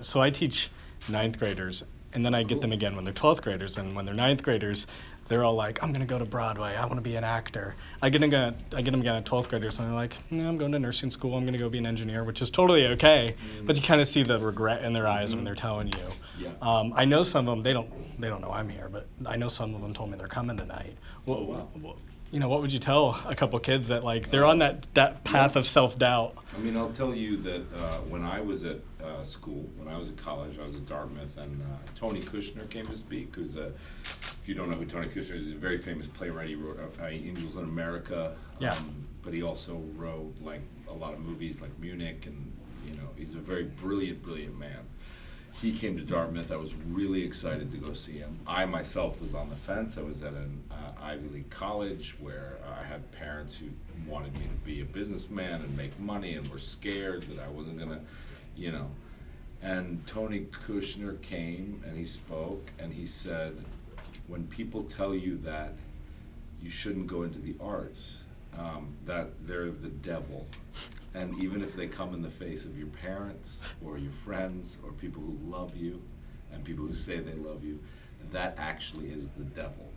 So I teach ninth graders, and then I get them again when they're 12th graders, and when they're ninth graders, they're all like, I'm going to go to Broadway, I want to be an actor. I get them again at 12th graders, and they're like, no, I'm going to nursing school, I'm going to go be an engineer, which is totally okay, but you kind of see the regret in their eyes when they're telling you. Yeah. I know some of them, they don't know I'm here, but I know some of them told me they're coming tonight. Oh, wow. What would you tell a couple kids that they're on that path of self-doubt? I mean, I'll tell you that when I was at school, when I was at college, I was at Dartmouth, and Tony Kushner came to speak, who's if you don't know who Tony Kushner is, he's a very famous playwright. He wrote Angels in America, but he also wrote like a lot of movies like Munich, and he's a very brilliant man. He came to Dartmouth. I was really excited to go see him. I myself was on the fence. I was at an Ivy League college where I had parents who wanted me to be a businessman and make money, and were scared that I wasn't gonna, And Tony Kushner came and he spoke, and he said, when people tell you that you shouldn't go into the arts, that they're the devil. And even if they come in the face of your parents or your friends or people who love you and people who say they love you, that actually is the devil.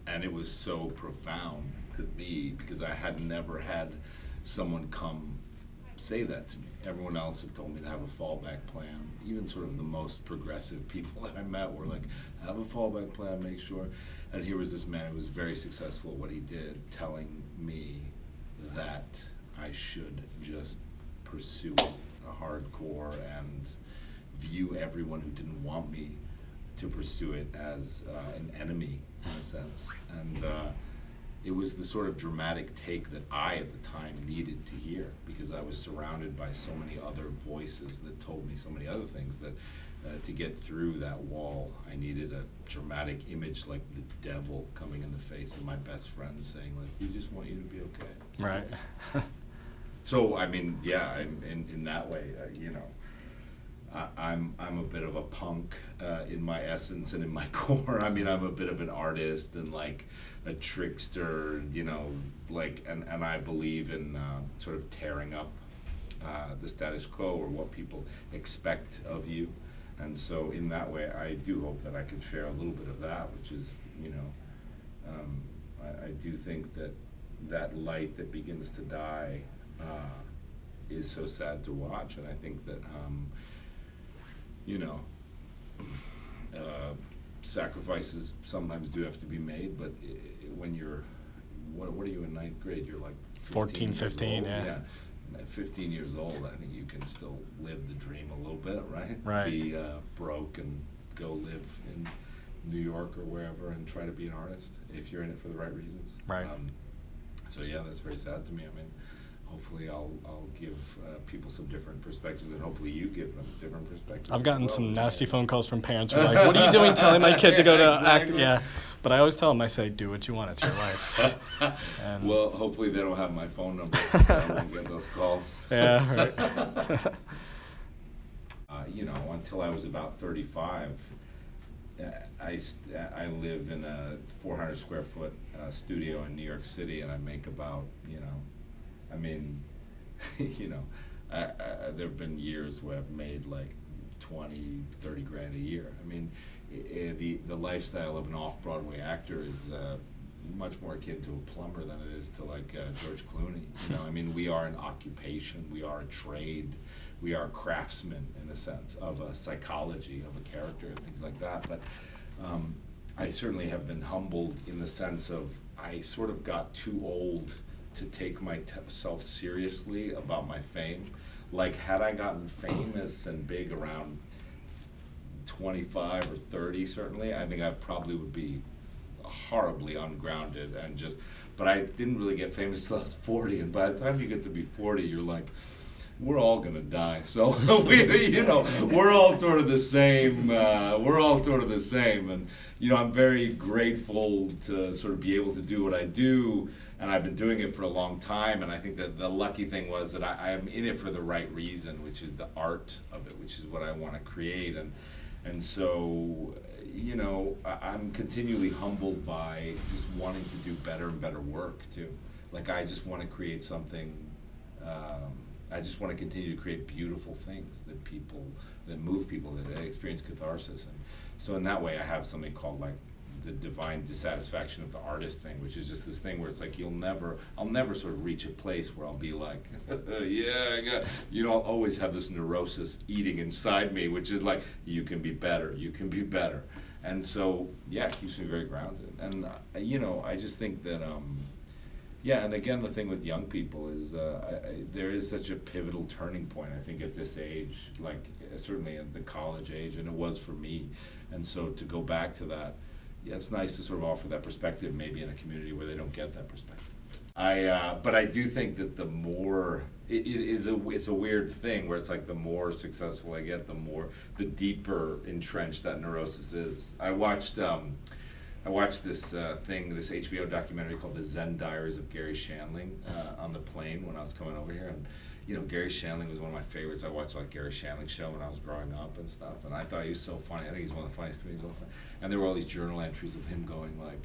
And it was so profound to me because I had never had someone come say that to me. Everyone else had told me to have a fallback plan. Even sort of the most progressive people that I met were like, have a fallback plan, make sure. And here was this man who was very successful at what he did, telling me that I should just pursue a hardcore and view everyone who didn't want me to pursue it as an enemy in a sense. And it was the sort of dramatic take that I at the time needed to hear, because I was surrounded by so many other voices that told me so many other things that to get through that wall, I needed a dramatic image like the devil coming in the face of my best friend saying, like, we just want you to be okay. Right. So I mean, yeah, in that way, I'm a bit of a punk in my essence and in my core. I mean, I'm a bit of an artist and like a trickster, and I believe in sort of tearing up the status quo or what people expect of you. And so in that way, I do hope that I can share a little bit of that, which is, I do think that light that begins to die is so sad to watch, and I think that sacrifices sometimes do have to be made, but when you're what are you in ninth grade? You're like 14, 15, yeah. 15 years old, I think you can still live the dream a little bit, right? Right. Be broke and go live in New York or wherever and try to be an artist if you're in it for the right reasons. Right. So yeah, that's very sad to me. I mean, hopefully I'll give people some different perspectives, and hopefully you give them different perspectives. I've gotten some nasty phone calls from parents who are like, what are you doing telling my kid to go to act? Yeah. But I always tell them, I say, do what you want, it's your life. Well, hopefully they don't have my phone number, so I won't get those calls. Yeah, right. Until I was about 35, I live in a 400 square foot studio in New York City, and I make about, there have been years where I've made like 20, 30 grand a year. I mean, the lifestyle of an off-Broadway actor is much more akin to a plumber than it is to like George Clooney. I mean, we are an occupation, we are a trade, we are craftsmen in a sense of a psychology of a character and things like that. But I certainly have been humbled in the sense of I sort of got too old to take myself seriously about my fame. Like, had I gotten famous and big around 25 or 30, certainly, I think I probably would be horribly ungrounded and but I didn't really get famous till I was 40, and by the time you get to be 40, you're like, we're all gonna die, so we're all sort of the same. And I'm very grateful to sort of be able to do what I do, and I've been doing it for a long time. And I think that the lucky thing was that I am in it for the right reason, which is the art of it, which is what I want to create. And so I'm continually humbled by just wanting to do better and better work too. Like, I just want to create something I just want to continue to create beautiful things that move people, that experience catharsis. And so in that way, I have something called like the divine dissatisfaction of the artist thing, which is just this thing where it's like I'll never sort of reach a place where I'll be like, yeah, I'll always have this neurosis eating inside me, which is like, you can be better, you can be better. And so, yeah, it keeps me very grounded. And, I just think that, yeah, and again, the thing with young people is there is such a pivotal turning point, I think, at this age, like certainly at the college age, and it was for me. And so to go back to that, yeah, it's nice to sort of offer that perspective, maybe in a community where they don't get that perspective. But I do think that the more it's a weird thing where it's like the more successful I get, the deeper entrenched that neurosis is. I watched this this HBO documentary called The Zen Diaries of Gary Shandling on the plane when I was coming over here, and Gary Shandling was one of my favorites. I watched like Gary Shandling show when I was growing up and stuff, and I thought he was so funny. I think he's one of the funniest comedians of all time. And there were all these journal entries of him going like,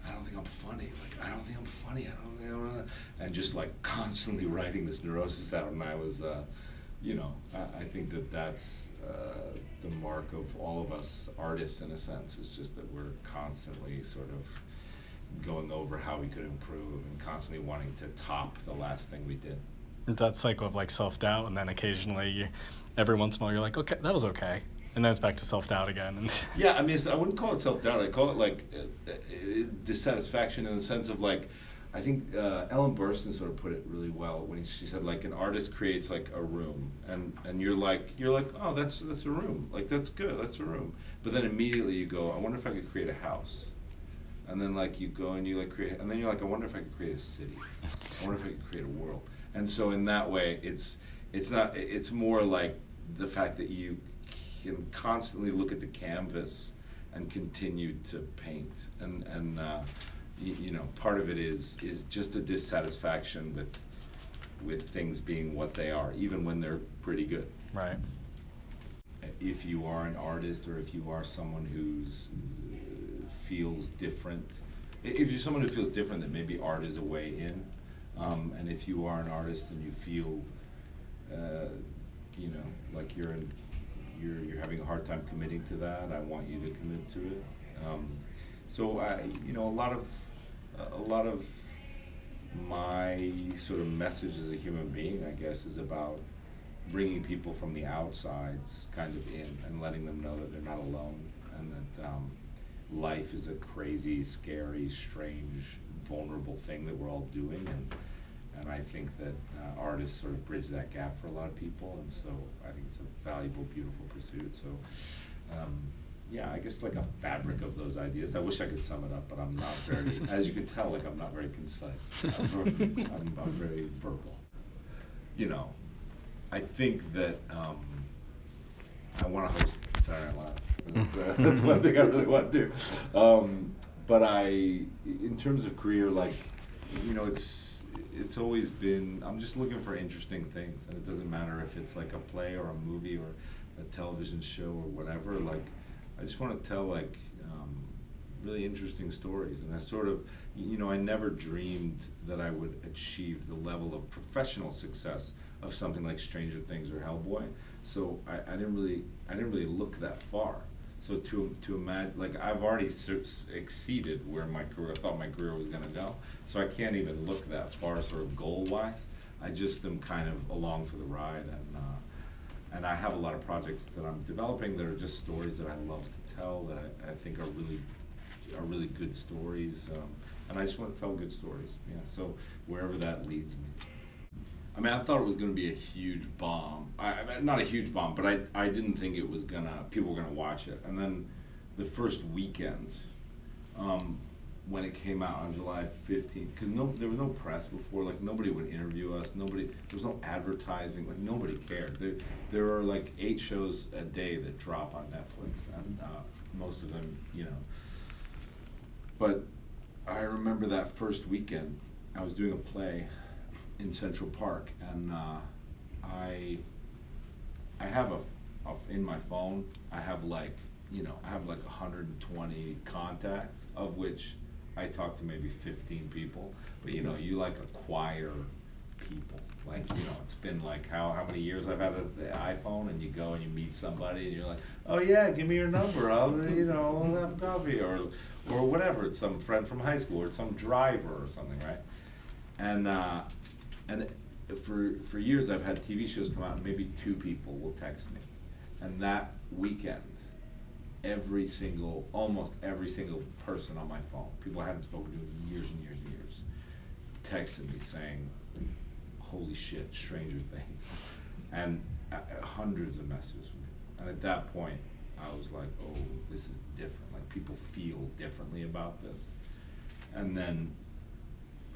I don't think I'm funny. Like, I don't think I'm funny. I don't think I'm, and just like constantly writing this neurosis out. And I was, I think that that's the mark of all of us artists in a sense. It's just that we're constantly sort of going over how we could improve and constantly wanting to top the last thing we did. It's that cycle of like self-doubt, and then occasionally, every once in a while, you're like, okay, that was okay. And then it's back to self-doubt again. Yeah, I mean, I wouldn't call it self-doubt. I call it like dissatisfaction in the sense of like, I think Ellen Burstyn sort of put it really well when she said like an artist creates like a room, and you're like, oh, that's a room, like that's good, that's a room. But then immediately you go, I wonder if I could create a house. And then like you go and you like create, and then you're like, I wonder if I could create a city. I wonder if I could create a world. And so in that way, it's more like the fact that you can constantly look at the canvas and continue to paint, and part of it is just a dissatisfaction with things being what they are, even when they're pretty good. Right. If you are an artist, or if you are someone who's feels different, if you're someone who feels different, then maybe art is a way in. And if you are an artist and you feel, like you're having a hard time committing to that, I want you to commit to it. So a lot of my sort of message as a human being, I guess, is about bringing people from the outsides kind of in and letting them know that they're not alone, and that life is a crazy, scary, strange, vulnerable thing that we're all doing, and I think that artists sort of bridge that gap for a lot of people, and so I think it's a valuable, beautiful pursuit. So yeah, I guess like a fabric of those ideas. I wish I could sum it up, but I'm not very, as you can tell, like I'm not very concise. I'm very verbal. I think that I want to host Saturday Night Live. That's one thing I really want to do. But in terms of career, like, it's always been, I'm just looking for interesting things, and it doesn't matter if it's like a play or a movie or a television show or whatever. Like, I just want to tell like really interesting stories, and I sort of, I never dreamed that I would achieve the level of professional success of something like Stranger Things or Hellboy. So I didn't really look that far. So to imagine, like, I've already exceeded where I thought my career was going to go. So I can't even look that far, sort of goal-wise. I just am kind of along for the ride, and I have a lot of projects that I'm developing that are just stories that I love to tell, that I think are really good stories, and I just want to tell good stories. Yeah. So wherever that leads me. I mean, I thought it was going to be a huge bomb. Not a huge bomb, but I didn't think it was people were gonna watch it. And then the first weekend, when it came out on July 15th, because there was no press before, like nobody would interview us, there was no advertising, like nobody cared. There are like 8 shows a day that drop on Netflix, and most of them, But I remember that first weekend, I was doing a play in Central Park, and I have in my phone, I have like 120 contacts, of which I talk to maybe 15 people. But you like acquire people. Like, it's been like how many years I've had the iPhone, and you go and you meet somebody and you're like, oh yeah, give me your number, I'll have coffee, or whatever. It's some friend from high school, or it's some driver or something, right? And for years I've had TV shows come out and maybe 2 people will text me, and that weekend, almost every single person on my phone, people I hadn't spoken to in years and years and years, texted me saying, holy shit, Stranger Things, and hundreds of messages from me. And at that point, I was like, oh, this is different. Like, people feel differently about this. And then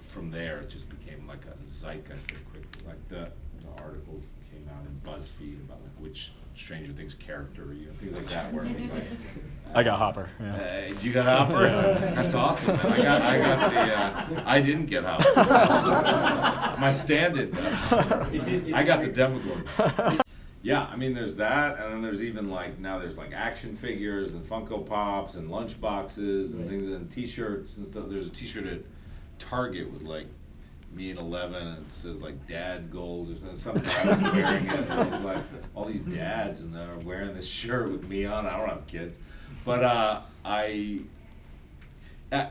from there, it just became like a zeitgeist very quickly. Like the articles came out in BuzzFeed about like which Stranger Things character, things like that. Where it was like, I got Hopper. Yeah. You got Hopper? Yeah. That's awesome. Man. I got the. I didn't get Hopper. So my stand-in got Hopper. I got the Demogorgon. Yeah, I mean, there's that, and then there's even now there's like action figures and Funko Pops and lunch boxes and things, and T-shirts and stuff. There's a T-shirt at Target with like me and 11, and it says like dad goals or something. Some guy was wearing it, and it was like all these dads, and they're wearing this shirt with me on. I don't have kids, but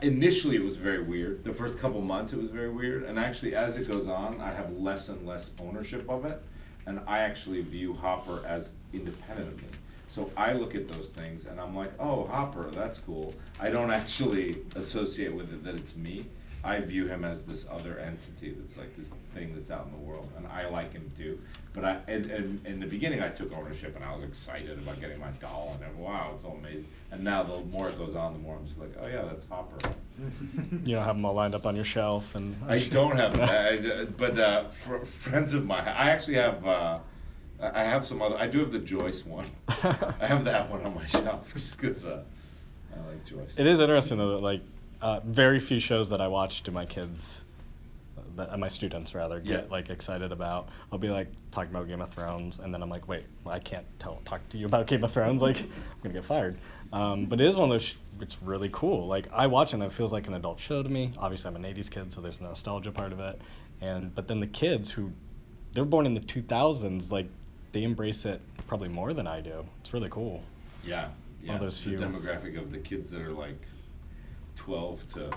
initially it was very weird. The first couple months it was very weird, and actually as it goes on, I have less and less ownership of it, and I actually view Hopper as independent of me. So I look at those things and I'm like, oh, Hopper, that's cool. I don't actually associate with it that it's me. I view him as this other entity that's like this thing that's out in the world, and I like him too. But in the beginning I took ownership, and I was excited about getting my doll, and wow, it's so amazing. And now the more it goes on, the more I'm just like, oh yeah, that's Hopper. You don't have them all lined up on your shelf, and I don't have that, but friends of mine, I actually have. I have some other. I do have the Joyce one. I have that one on my shelf just because I like Joyce. It is interesting though that like very few shows that I watch do my kids, my students rather, get like excited about. I'll be like talking about Game of Thrones, and then I'm like, wait, I can't talk to you about Game of Thrones. Like, I'm gonna get fired. But it is one of those. It's really cool. Like, I watch it and it feels like an adult show to me. Obviously, I'm an '80s kid, so there's a nostalgia part of it. But then the kids who, they're born in the 2000s, like they embrace it probably more than I do. It's really cool. Yeah. All those few. The demographic of the kids that are like 12 to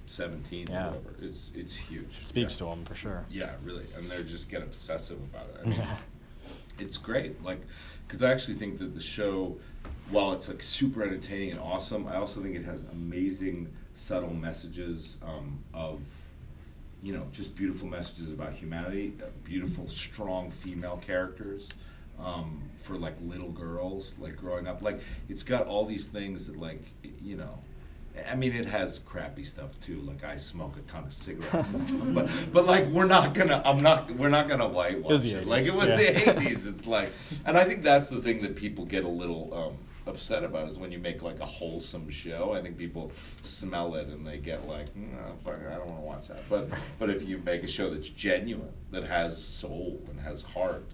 17 or whatever, it's huge. It speaks to them for sure. Yeah, really, and they just get obsessive about it. I mean, it's great, like, because I actually think that the show, while it's like super entertaining and awesome, I also think it has amazing subtle messages of just beautiful messages about humanity, beautiful strong female characters for like little girls, like growing up. Like, it's got all these things that, like, I mean, it has crappy stuff too. Like, I smoke a ton of cigarettes and stuff, but like, we're not gonna whitewash it. Like, it was the 80s. It's like, and I think that's the thing that people get a little upset about, is when you make like a wholesome show. I think people smell it and they get like, no, fuck it, I don't want to watch that. But if you make a show that's genuine, that has soul and has heart,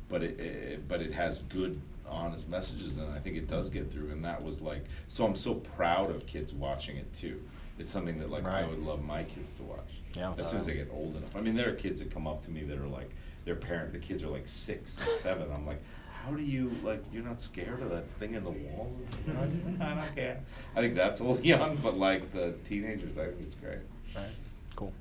but it has good, honest messages, and I think it does get through. And that was like, so I'm so proud of kids watching it too. It's something that like I would love my kids to watch. Yeah. As soon as they get old enough. I mean, there are kids that come up to me that are like, the kids are like 6 and 7. I'm like, how do you, like, you're not scared of that thing in the walls? I don't care. I think that's a little young, but like the teenagers, I think it's great. Right. Cool.